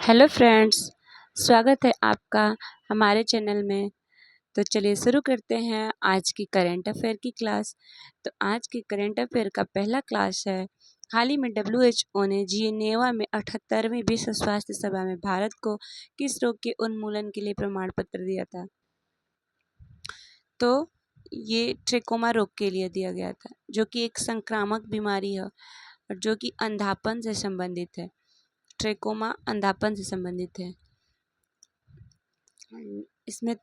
Hello friends, स्वागत है आपका हमारे चैनल में। तो चलिए शुरू करते हैं आज की करंट अफेयर की क्लास। तो आज की करंट अफेयर का पहला क्लास है, हाल ही में WHO ने जिनेवा में 78वीं विश्व स्वास्थ्य सभा में भारत को किस रोग के उन्मूलन के लिए प्रमाण पत्र दिया था। तो ये ट्रेकोमा रोग के लिए दिया गया था, जो कि एक संक्रामक बीमारी है और जो कि अंधापन से संबंधित है। ट्रेकोमा अंधापन से संबंधित है। इसमें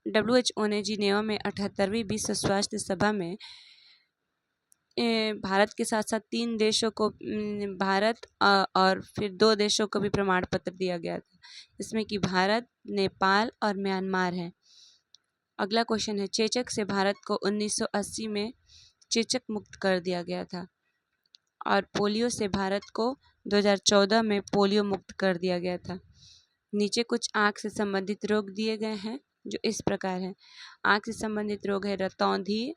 WHO ने जिनेवा में 78वीं विश्व स्वास्थ्य सभा में भारत के साथ साथ 3 देशों को भारत और फिर 2 देशों को भी प्रमाण पत्र दिया गया था, इसमें कि भारत, नेपाल और म्यांमार है। अगला क्वेश्चन है, चेचक से भारत को 1980 में चेचक मुक्त कर दिया गया था और पोलियो से भारत को 2014 में पोलियो मुक्त कर दिया गया था। नीचे कुछ आँख से संबंधित रोग दिए गए हैं जो इस प्रकार हैं। आँख से संबंधित रोग है रतौंधी,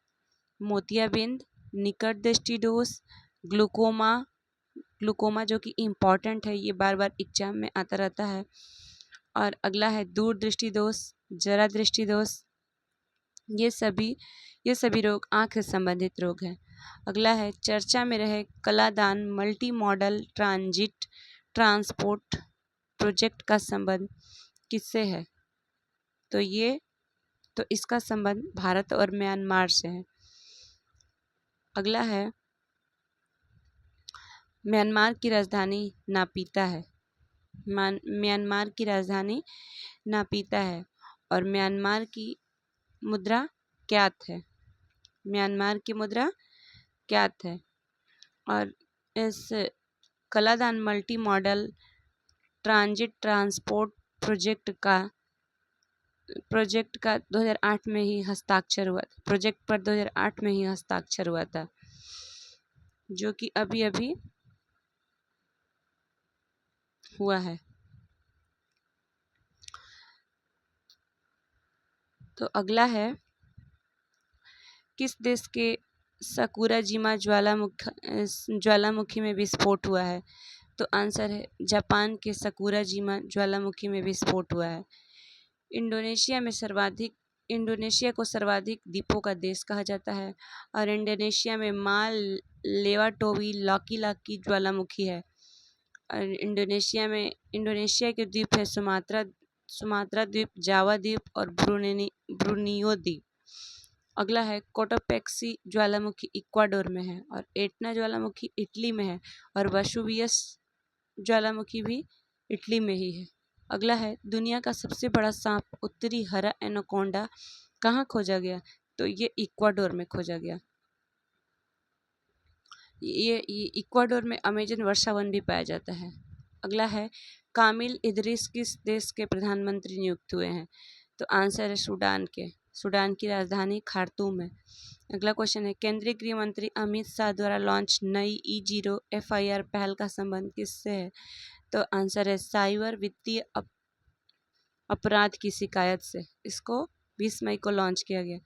मोतियाबिंद, निकट दृष्टि दोष, ग्लूकोमा जो कि इम्पॉर्टेंट है, ये बार बार एग्जाम में आता रहता है। और अगला है दूर दृष्टि दोष, जरा दृष्टि दोष। ये सभी रोग आँख से संबंधित रोग हैं। अगला है चर्चा में रहे Kaladan multi modal transit transport project का संबंध किससे है। तो इसका संबंध भारत और म्यांमार से है। अगला है म्यांमार की राजधानी नापीता है। म्यांमार की राजधानी नापीता है और म्यांमार की मुद्रा क्यात है। म्यांमार की मुद्रा क्यात है। और इस Kaladan multi modal transit transport project का 2008 में ही हस्ताक्षर हुआ था। प्रोजेक्ट पर 2008 में ही हस्ताक्षर हुआ था, जो कि अभी अभी हुआ है। तो अगला है, किस देश के सकुराजिमा ज्वालामुखी में विस्फोट हुआ है। तो आंसर है जापान के सकुराजिमा ज्वालामुखी में विस्फोट हुआ है। इंडोनेशिया को सर्वाधिक द्वीपों का देश कहा जाता है और इंडोनेशिया में माल लेवाटोवी लाकी ज्वालामुखी है। और इंडोनेशिया के द्वीप है सुमात्रा द्वीप, जावा द्वीप और ब्रूनियो द्वीप। अगला है कोटोपेक्सी ज्वालामुखी इक्वाडोर में है और एटना ज्वालामुखी इटली में है और वेसुवियस ज्वालामुखी भी इटली में ही है। अगला है दुनिया का सबसे बड़ा सांप उत्तरी हरा एनाकोंडा कहाँ खोजा गया। तो ये इक्वाडोर में खोजा गया। ये इक्वाडोर में अमेजन वर्षावन भी पाया जाता है। अगला है कामिल इदरीस किस देश के प्रधानमंत्री नियुक्त हुए हैं। तो आंसर है सूडान की राजधानी खार्तूम है। अगला क्वेश्चन है, केंद्रीय गृह मंत्री अमित शाह द्वारा लॉन्च नई E0 FIR पहल का संबंध किससे है। तो आंसर है साइबर वित्तीय अपराध की शिकायत से। इसको 20 मई को लॉन्च किया गया।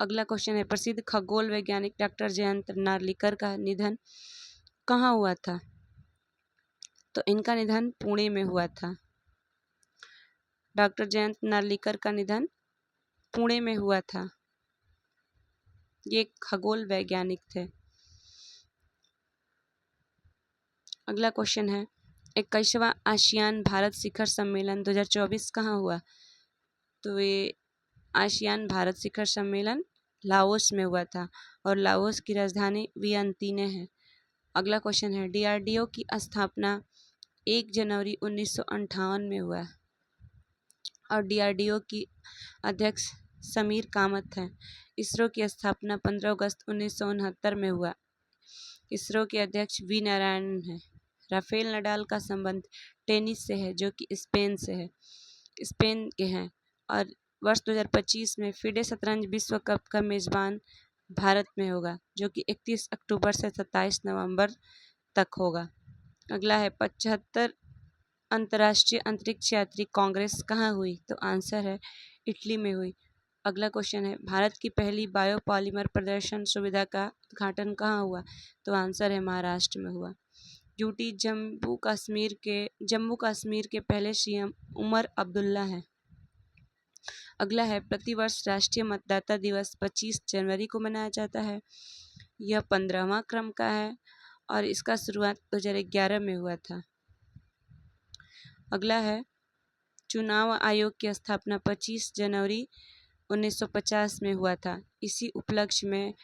अगला क्वेश्चन है, प्रसिद्ध खगोल वैज्ञानिक डॉक्टर जयंत नार्लिकर का निधन कहाँ हुआ था। तो इनका निधन पुणे में हुआ था। डॉक्टर जयंत नार्लिकर का निधन पुणे में हुआ था। ये खगोल वैज्ञानिक थे। अगला क्वेश्चन है, 21वां आसियान भारत शिखर सम्मेलन 2024 कहाँ हुआ। तो ये आसियान भारत शिखर सम्मेलन लाओस में हुआ था और लाओस की राजधानी वियंतिने है। अगला क्वेश्चन है, DRDO की स्थापना 1 जनवरी 1958 में हुआ और DRDO की अध्यक्ष समीर कामत हैं। इसरो की स्थापना 15 अगस्त 1969 में हुआ। इसरो के अध्यक्ष V नारायणन हैं। राफेल नडाल का संबंध टेनिस से है, जो कि स्पेन के हैं और वर्ष 2025 में FIDE शतरंज विश्व कप का मेजबान भारत में होगा, जो कि 31 अक्टूबर से 27 नवंबर तक होगा। अगला है 75 अंतर्राष्ट्रीय अंतरिक्ष यात्री कांग्रेस कहाँ हुई। तो आंसर है इटली में हुई। अगला क्वेश्चन है, भारत की पहली बायोपॉलिमर प्रदर्शन सुविधा का उद्घाटन कहाँ हुआ। तो आंसर है महाराष्ट्र में हुआ। ड्यूटी जम्मू कश्मीर के पहले सीएम उमर अब्दुल्ला हैं। अगला है प्रतिवर्ष राष्ट्रीय मतदाता दिवस 25 जनवरी को मनाया जाता है। यह 15वां क्रम का है और इसका शुरुआत 2011 में हुआ था। अगला है चुनाव आयोग की स्थापना 25 जनवरी 1950 में हुआ था। इसी उपलक्ष्य में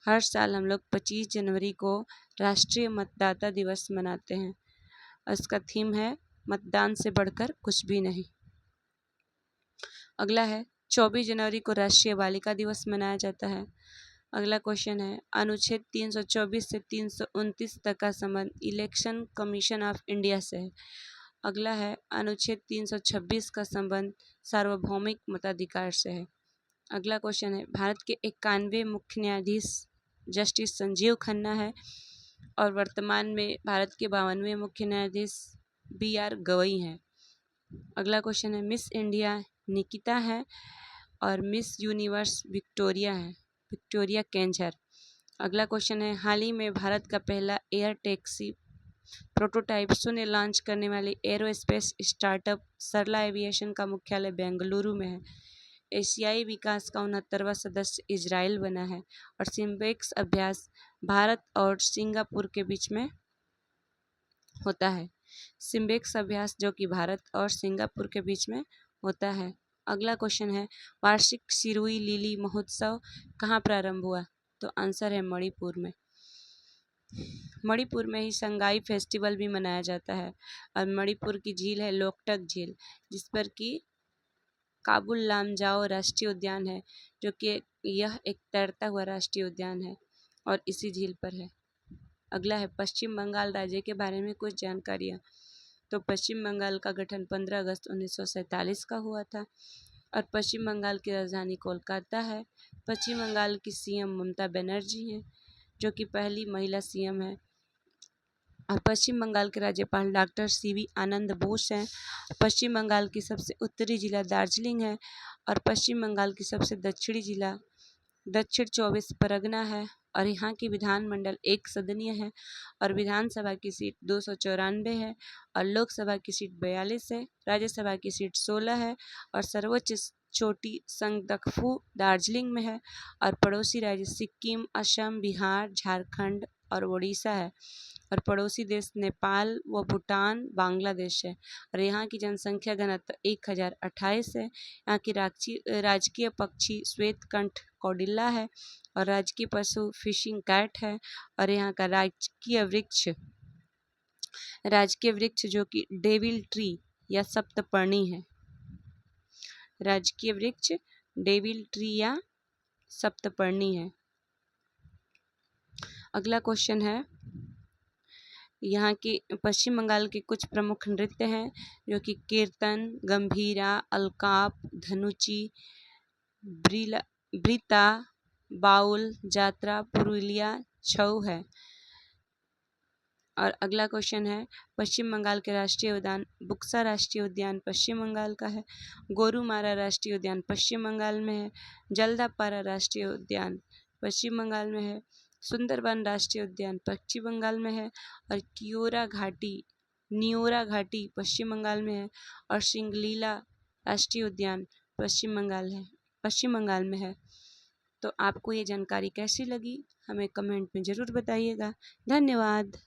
हर साल हम लोग 25 जनवरी को राष्ट्रीय मतदाता दिवस मनाते हैं। इसका थीम है मतदान से बढ़कर कुछ भी नहीं। अगला है 24 जनवरी को राष्ट्रीय बालिका दिवस मनाया जाता है। अगला क्वेश्चन है अनुच्छेद 324 से 329 तक का संबंध इलेक्शन कमीशन ऑफ इंडिया से है। अगला है अनुच्छेद 326 का संबंध सार्वभौमिक मताधिकार से है। अगला क्वेश्चन है भारत के 91वें मुख्य न्यायाधीश जस्टिस संजीव खन्ना है और वर्तमान में भारत के 52वें मुख्य न्यायाधीश BR गवई हैं। अगला क्वेश्चन है मिस इंडिया निकिता है और मिस यूनिवर्स विक्टोरिया केंझर। अगला क्वेश्चन है हाल ही में भारत का पहला एयर टैक्सी प्रोटोटाइप शून्य लॉन्च करने वाली एरोस्पेस स्टार्टअप सरला एविएशन का मुख्यालय बेंगलुरु में है। एशियाई विकास का 69वां सदस्य इजराइल बना है और सिम्बेक्स अभ्यास भारत और सिंगापुर के बीच में होता है। सिम्बेक्स अभ्यास जो कि भारत और सिंगापुर के बीच में होता है। अगला क्वेश्चन है वार्षिक सिरुई लिली महोत्सव कहाँ प्रारंभ हुआ? तो आंसर है मणिपुर में। मणिपुर में ही संगाई फेस्टिवल भी मनाया जाता है और मणिपुर की झील है लोकटक झील, जिस पर कि काबुल लामजाओ राष्ट्रीय उद्यान है, जो कि यह एक तैरता हुआ राष्ट्रीय उद्यान है और इसी झील पर है। अगला है पश्चिम बंगाल राज्य के बारे में कुछ जानकारियाँ। तो पश्चिम बंगाल का गठन 15 अगस्त 1947 का हुआ था और पश्चिम बंगाल की राजधानी कोलकाता है। पश्चिम बंगाल की सीएम ममता बनर्जी हैं, जो कि पहली महिला सीएम है और पश्चिम बंगाल के राज्यपाल डॉक्टर CV आनंद बोस हैं। पश्चिम बंगाल की सबसे उत्तरी जिला दार्जिलिंग है और पश्चिम बंगाल की सबसे दक्षिणी जिला दक्षिण 24 परगना है और यहाँ की विधानमंडल एक सदनीय है और विधानसभा की सीट 294 है और लोकसभा की सीट 42 है, राज्यसभा की सीट 16 है और सर्वोच्च चोटी संगदकफू दार्जिलिंग में है और पड़ोसी राज्य सिक्किम, असम, बिहार, झारखंड और उड़ीसा है और पड़ोसी देश नेपाल व भूटान, बांग्लादेश है और यहाँ की जनसंख्या घनत्व 1028 है। यहाँ की राजकीय पक्षी श्वेतकंठ कौडिल्ला है और राजकीय पशु फिशिंग कैट है और यहाँ का राजकीय वृक्ष जो कि डेविल ट्री या सप्तपर्णी है। राजकीय वृक्ष डेविल ट्री या सप्तपर्णी है। अगला क्वेश्चन है यहाँ के पश्चिम बंगाल के कुछ प्रमुख नृत्य हैं जो कि कीर्तन, गंभीरा, अलकाप, धनुची, ब्रीता, बाउल, जात्रा, पुरुलिया, छऊ है। और अगला क्वेश्चन है पश्चिम बंगाल के राष्ट्रीय उद्यान बुक्सा राष्ट्रीय उद्यान पश्चिम बंगाल का है। गोरुमारा राष्ट्रीय उद्यान पश्चिम बंगाल में है। जल्दापारा राष्ट्रीय उद्यान पश्चिम बंगाल में है। सुंदरबन राष्ट्रीय उद्यान पश्चिम बंगाल में है और नियोरा घाटी पश्चिम बंगाल में है और सिंगलीला राष्ट्रीय उद्यान पश्चिम बंगाल में है। तो आपको ये जानकारी कैसी लगी हमें कमेंट में ज़रूर बताइएगा। धन्यवाद।